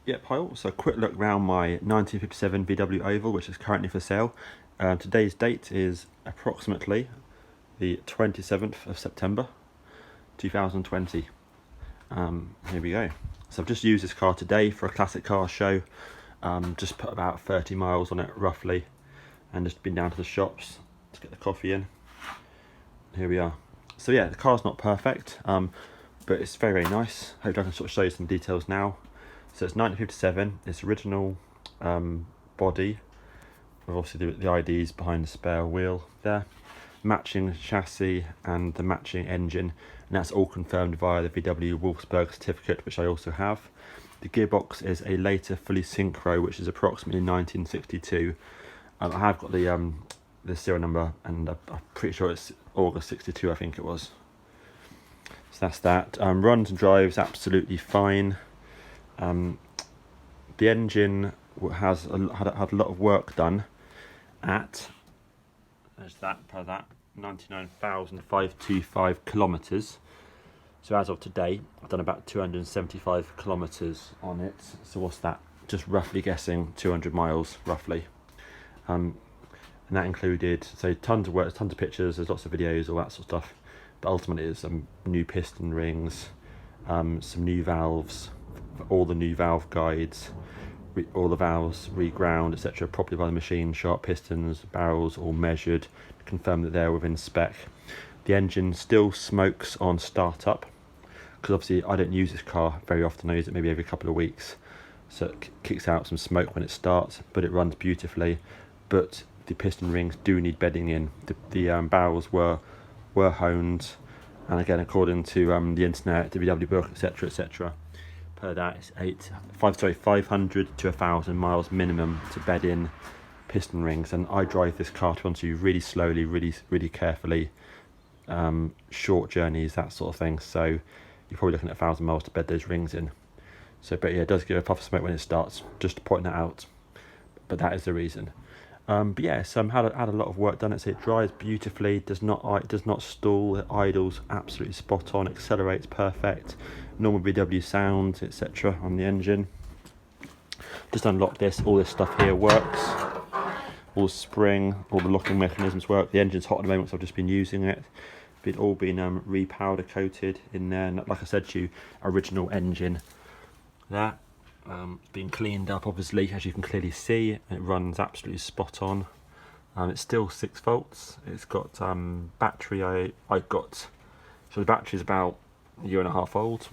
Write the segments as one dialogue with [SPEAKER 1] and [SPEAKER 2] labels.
[SPEAKER 1] Yep, hi. So a quick look around my 1957 VW Oval, which is currently for sale. Today's date is approximately the 27th of September 2020. Here we go. So I've just used this car today for a classic car show. Just put about 30 miles on it roughly, and just been down to the shops to get the coffee in. Here we are. So yeah, the car's not perfect, but it's very, very nice. Hope I can sort of show you some details now. So it's 1957, it's original body, with obviously the IDs behind the spare wheel there, matching chassis and the matching engine, and that's all confirmed via the VW Wolfsburg certificate, which I also have. The gearbox is a later fully synchro, which is approximately 1962. I have got the serial number, and I'm pretty sure it's August 62, I think it was. So that's that. Runs and drives absolutely fine. The engine has had a lot of work done at, there's that, per that, 99,525 kilometres. So as of today, I've done about 275 kilometres on it. So what's that? Just roughly guessing 200 miles, roughly. And that included, so tons of work, tons of pictures, there's lots of videos, all that sort of stuff. But ultimately it's some new piston rings, some new valves, all the new valve guides, all the valves reground, etc., properly by the machine, sharp pistons, barrels all measured to confirm that they're within spec. The engine still smokes on startup, because obviously I don't use this car very often. I use it maybe every couple of weeks, so it kicks out some smoke when it starts, but it runs beautifully. But the piston rings do need bedding in. The barrels were honed, and again, according to the internet, the VW book, etc., etc., per that it's 500 to 1,000 miles minimum to bed in piston rings. And I drive this car, to be honest with you, really slowly, really carefully, short journeys, that sort of thing. So you're probably looking at 1,000 miles to bed those rings in. So, but yeah, it does give a puff of smoke when it starts, just to point that out. But that is the reason. But yeah, so had a lot of work done. It drives beautifully, does not stall, it idles absolutely spot on, accelerates perfect, normal VW sound, etc. on the engine. Just unlock this, all this stuff here works, all the spring, all the locking mechanisms work. The engine's hot at the moment, so I've just been using it. It's all been re-powder coated in there, and like I said to you, original engine there. Been cleaned up, obviously, as you can clearly see. It runs absolutely spot on. It's still 6 volts. It's got battery. I got, so the battery is about a year and a half old.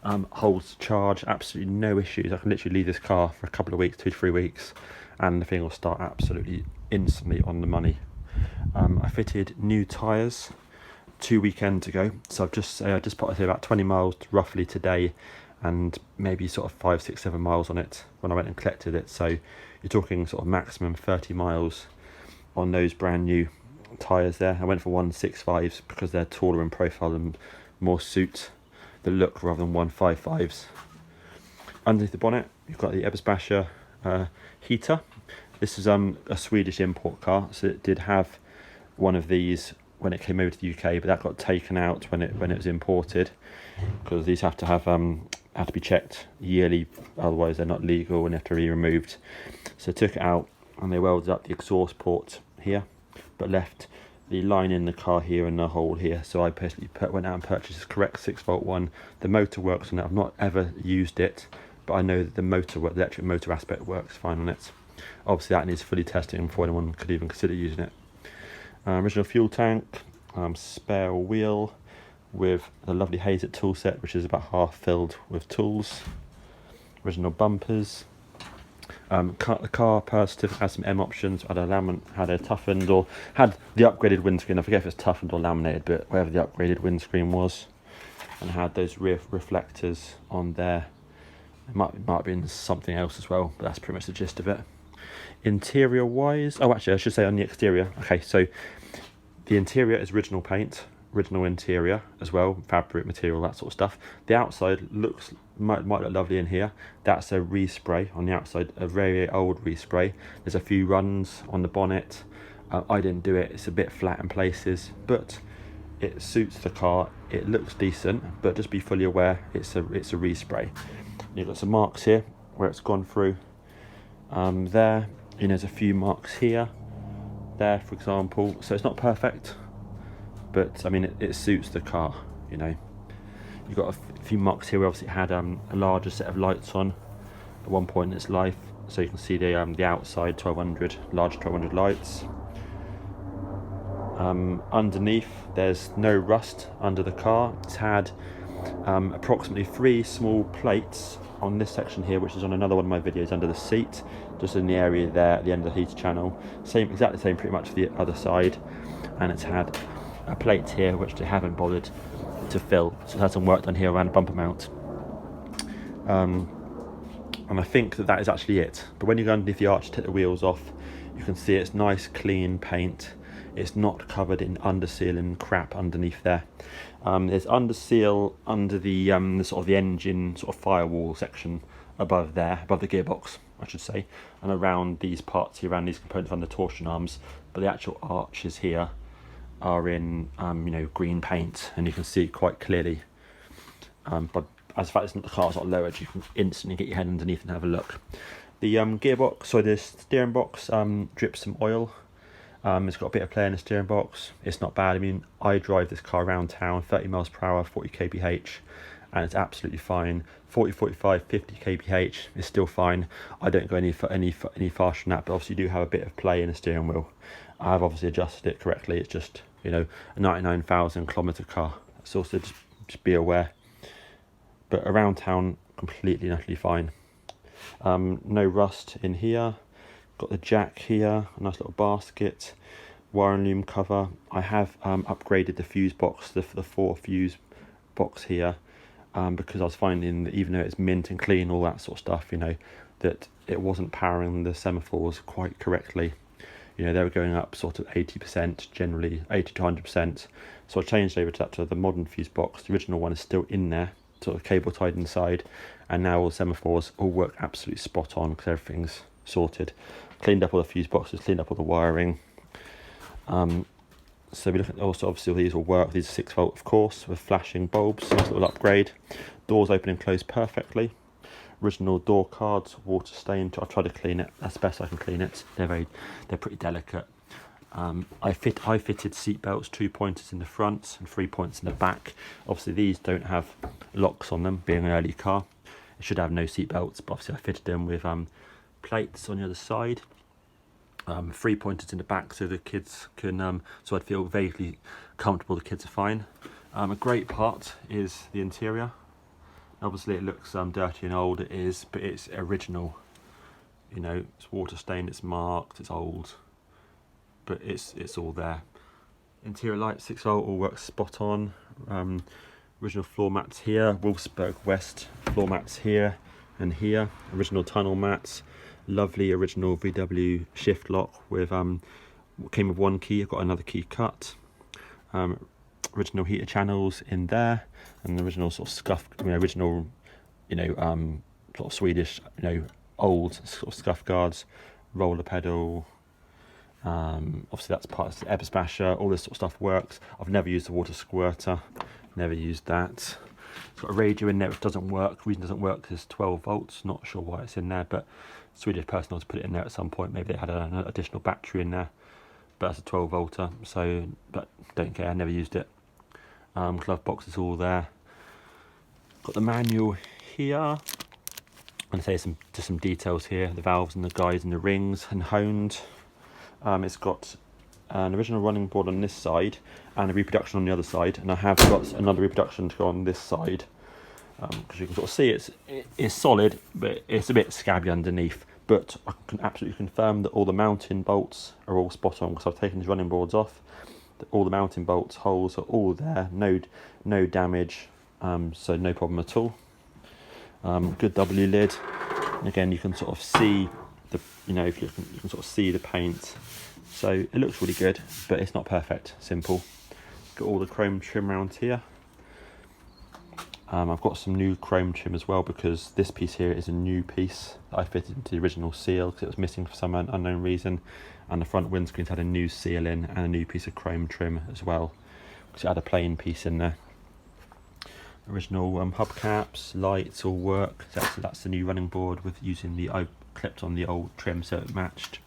[SPEAKER 1] Holds charge, absolutely no issues. I can literally leave this car for a couple of weeks, 2 to 3 weeks, and the thing will start absolutely instantly on the money. I fitted new tyres 2 weekends ago, so I just put about 20 miles roughly today, and maybe sort of 5, 6, 7 miles on it when I went and collected it. So you're talking sort of maximum 30 miles on those brand new tyres there. I went for 165s because they're taller in profile and more suit the look rather than 155s. Underneath the bonnet, you've got the Eberspacher heater. This is a Swedish import car, so it did have one of these when it came over to the UK, but that got taken out when it was imported, because these have to be checked yearly, otherwise they're not legal and have to be removed. So I took it out and they welded up the exhaust port here, but left the line in the car here and the hole here. So I personally went out and purchased this correct 6-volt one. The motor works on it. I've not ever used it, but I know that the electric motor aspect works fine on it. Obviously that needs fully testing before anyone could even consider using it. Original fuel tank, spare wheel with the lovely Hazet tool set, which is about half filled with tools. Original bumpers. The car per certificate has some M options. Had a toughened, or had the upgraded windscreen. I forget if it's toughened or laminated, but whatever the upgraded windscreen was, and had those rear reflectors on there. It might have been something else as well, but that's pretty much the gist of it. Interior wise, oh actually I should say on the exterior. Okay, so the interior is original paint, original interior as well, fabric material, that sort of stuff. The outside might look lovely in here. That's a respray on the outside, a very old respray. There's a few runs on the bonnet. I didn't do it, it's a bit flat in places, but it suits the car. It looks decent, but just be fully aware it's a respray. You've got some marks here where it's gone through. There, and there's a few marks here, there for example. So it's not perfect, but I mean it suits the car. You've got a few marks here where obviously it had a larger set of lights on at one point in its life. So you can see the outside 1200, large 1200 lights. Underneath there's no rust under the car. It's had approximately 3 small plates on this section here, which is on another one of my videos, under the seat, just in the area there at the end of the heater channel. Exactly same pretty much for the other side. And it's had a plate here which they haven't bothered to fill, so it had some work done here around the bumper mount. And I think that is actually it. But when you go underneath the arch, take the wheels off, you can see it's nice clean paint. It's not covered in underseal and crap underneath there. There's underseal under the sort of the engine sort of firewall section above there, above the gearbox I should say, and around these parts here, around these components on the torsion arms. But the actual arches here are in green paint, and you can see it quite clearly. But as the fact the car's not lowered, you can instantly get your head underneath and have a look. The gearbox, so the steering box drips some oil. It's got a bit of play in the steering box. It's not bad. I mean, I drive this car around town, 30 miles per hour, 40 kph, and it's absolutely fine. 40, 45, 50 kph is still fine. I don't go any faster than that, but obviously you do have a bit of play in the steering wheel. I've obviously adjusted it correctly. It's just, a 99,000 kilometre car. So also just be aware. But around town, completely and utterly fine. No rust in here. Got the jack here, a nice little basket, wire and loom cover. I have upgraded the fuse box, the 4 fuse box here, because I was finding that even though it's mint and clean, all that sort of stuff, that it wasn't powering the semaphores quite correctly. They were going up sort of 80%, generally 80 to 100%. So I changed over to that, to the modern fuse box. The original one is still in there, sort of cable tied inside, and now all the semaphores all work absolutely spot on because everything's sorted. Cleaned up all the fuse boxes, cleaned up all the wiring. So we look at also, obviously these will work. These are 6 volt, of course, with flashing bulbs. Nice little upgrade. Doors open and close perfectly. Original door cards, water stained. I've tried to clean it as best I can clean it. They're pretty delicate. I fitted seat belts, 2 pointers in the front and 3 points in the back. Obviously these don't have locks on them, being an early car. It should have no seat belts, but obviously I fitted them with plates on the other side. 3 pointers in the back so the kids can, so I'd feel vaguely comfortable the kids are fine. A great part is the interior. Obviously it looks dirty and old, it is, but it's original. It's water stained, it's marked, it's old, but it's all there. Interior lights, 6 volt, all works spot on. Original floor mats here, Wolfsburg West floor mats here and here. Original tunnel mats. Lovely original VW shift lock with came with 1 key. I've got another key cut. Original heater channels in there, and the original sort of scuff. Original, sort of Swedish, old sort of scuff guards, roller pedal. Obviously that's part of the Ebba Spasher. All this sort of stuff works. I've never used the water squirter. Never used that. It's got a radio in there which doesn't work. The reason it doesn't work is 12 volts. Not sure why it's in there, but Swedish personnel to put it in there at some point. Maybe they had an additional battery in there, but that's a 12 volter. So, but don't care. I never used it. Glove box is all there. Got the manual here. And say just some details here. The valves and the guides and the rings and honed. It's got an original running board on this side and a reproduction on the other side, and I have got another reproduction to go on this side, because you can sort of see it's solid, but it's a bit scabby underneath. But I can absolutely confirm that all the mounting bolts are all spot on, because I've taken these running boards off. All the mounting bolts holes are all there, no damage, so no problem at all. Good W lid. And again, you can sort of see the you can sort of see the paint. So it looks really good, but it's not perfect. Simple. Got all the chrome trim around here. I've got some new chrome trim as well, because this piece here is a new piece that I fitted into the original seal because it was missing for some unknown reason. And the front windscreen's had a new seal in and a new piece of chrome trim as well, because it had a plain piece in there. Original hubcaps, lights all work. That's the new running board with using I clipped on the old trim so it matched.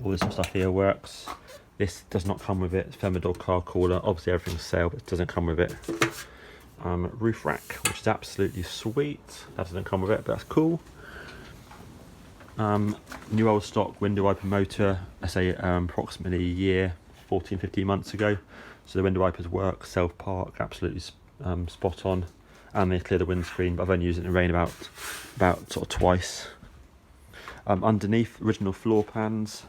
[SPEAKER 1] All this stuff here works. This does not come with it. Thermador car cooler. Obviously everything's sale, but it doesn't come with it. Roof rack, which is absolutely sweet. That doesn't come with it, but that's cool. New old stock window wiper motor. I say approximately a year, 14-15 months ago. So the window wipers work, self-park, absolutely spot on, and they clear the windscreen. But I've only used it in the rain about sort of twice. Underneath, original floor pans.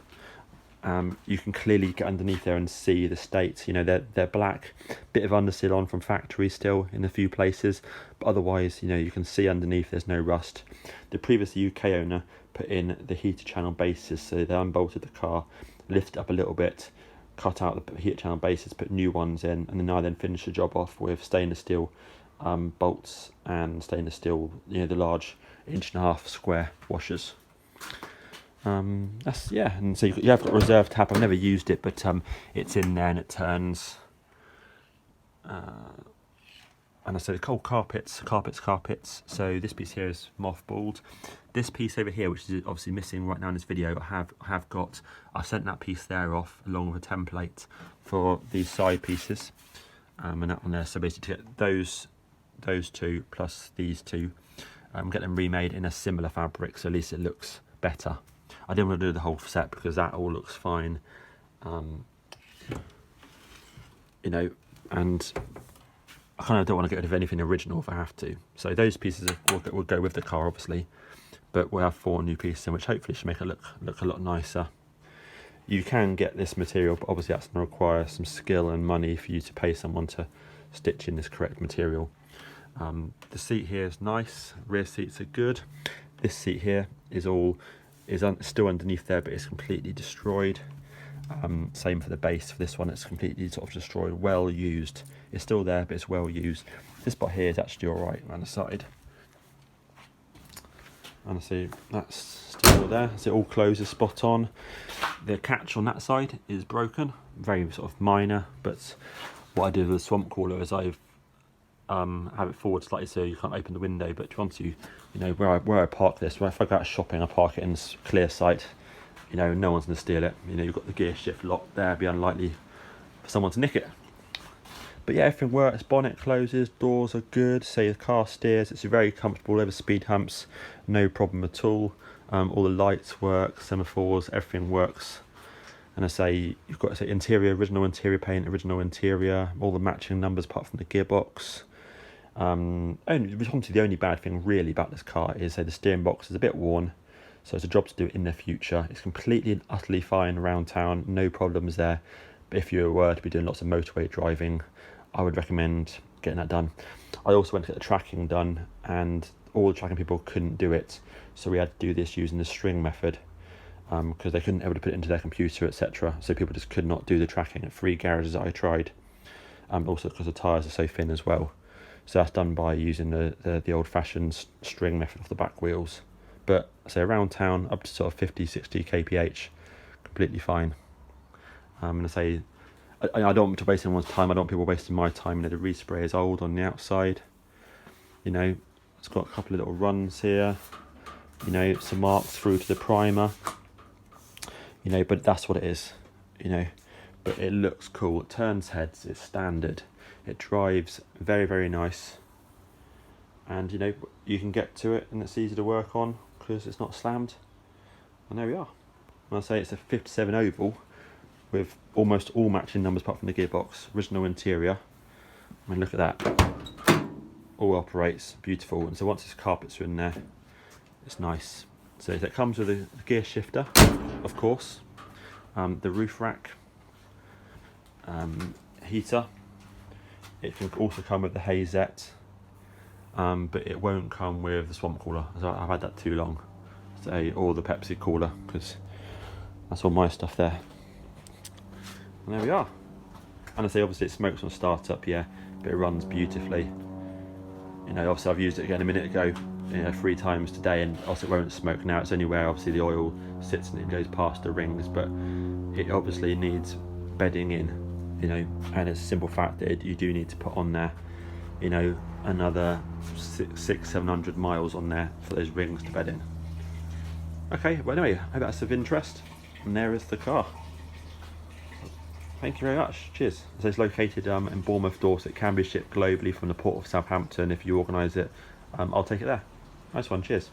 [SPEAKER 1] You can clearly get underneath there and see the state. You know, they're black, bit of underseal on from factory still in a few places, but otherwise, you know, you can see underneath there's no rust. The previous UK owner put in the heater channel bases, so they unbolted the car, lifted up a little bit, cut out the heater channel bases, put new ones in, and then finished the job off with stainless steel bolts and stainless steel, you know, the large 1.5-inch square washers. That's, yeah, and so you have got a reserve tap. I've never used it, but it's in there and it turns. And I said cold carpets. So this piece here is mothballed. This piece over here, which is obviously missing right now in this video, I've sent that piece there off along with a template for these side pieces, and that one there. So basically to get those two plus these two, get them remade in a similar fabric, so at least it looks better. I didn't want to do the whole set because that all looks fine, you know, and I kind of don't want to get rid of anything original if I have to. So those pieces will go with the car, obviously, but we'll have 4 new pieces in, which hopefully should make it look a lot nicer. You can get this material, but obviously that's going to require some skill and money for you to pay someone to stitch in this correct material. The seat here is nice. Rear seats are good. This seat here is still underneath there, but it's completely destroyed. Same for the base. For this one, it's completely sort of destroyed. Well used. It's still there, but it's well used. This part here is actually all right around the side. And I see that's still there. So it all closes spot on. The catch on that side is broken, very sort of minor. But what I do with the swamp cooler is I've have it forward slightly so you can't open the window. But once you know where I park this, if I go out shopping, I park it in clear sight. You know, no one's going to steal it. You know, you've got the gear shift lock there. It'd be unlikely for someone to nick it. But yeah, everything works. Bonnet closes, doors are good. So the car steers. It's very comfortable over speed humps. No problem at all. All the lights work, semaphores, everything works. And I say you've got interior, original interior paint, original interior, all the matching numbers apart from the gearbox. Obviously the only bad thing really about this car is the steering box is a bit worn. So it's a job to do in the future. It's completely and utterly fine around town, no problems there. But if you were to be doing lots of motorway driving, I would recommend getting that done. I also went to get the tracking done, and all the tracking people couldn't do it. So we had to do this using the string method, because they couldn't able to put it into their computer, etc. So people just could not do the tracking at 3 garages that I tried. Also because the tyres are so thin as well. So that's done by using the old-fashioned string method of the back wheels. But say around town, up to sort of 50-60 kph, completely fine. And I say, I don't want to waste anyone's time. I don't want people wasting my time. You know, the respray is old on the outside. You know, it's got a couple of little runs here. You know, some marks through to the primer. You know, but that's what it is. You know, but it looks cool. It turns heads. It's standard. It drives very, very nice. And you know, you can get to it, and it's easy to work on because it's not slammed. And there we are. And I say it's a 57 oval with almost all matching numbers apart from the gearbox. Original interior. I mean, look at that. All operates beautiful. And so once this carpets are in there, it's nice. So it comes with a gear shifter, of course. The roof rack, heater. It can also come with the hazette. But it won't come with the swamp cooler. So I've had that too long. Or the Pepsi cooler, because that's all my stuff there. And there we are. And I say obviously it smokes on startup, yeah, but it runs beautifully. You know, obviously I've used it again a minute ago, you know, 3 times today, and also it won't smoke now. It's only where obviously the oil sits and it goes past the rings, but it obviously needs bedding in, you know, and it's a simple fact that you do need to put on there, you know, another 600-700 miles on there for those rings to bed in. Okay, well anyway, I hope that's of interest, and there is the car. Thank you very much, cheers. So it's located in Bournemouth, Dorset. It can be shipped globally from the port of Southampton if you organise it. I'll take it there. Nice one, cheers.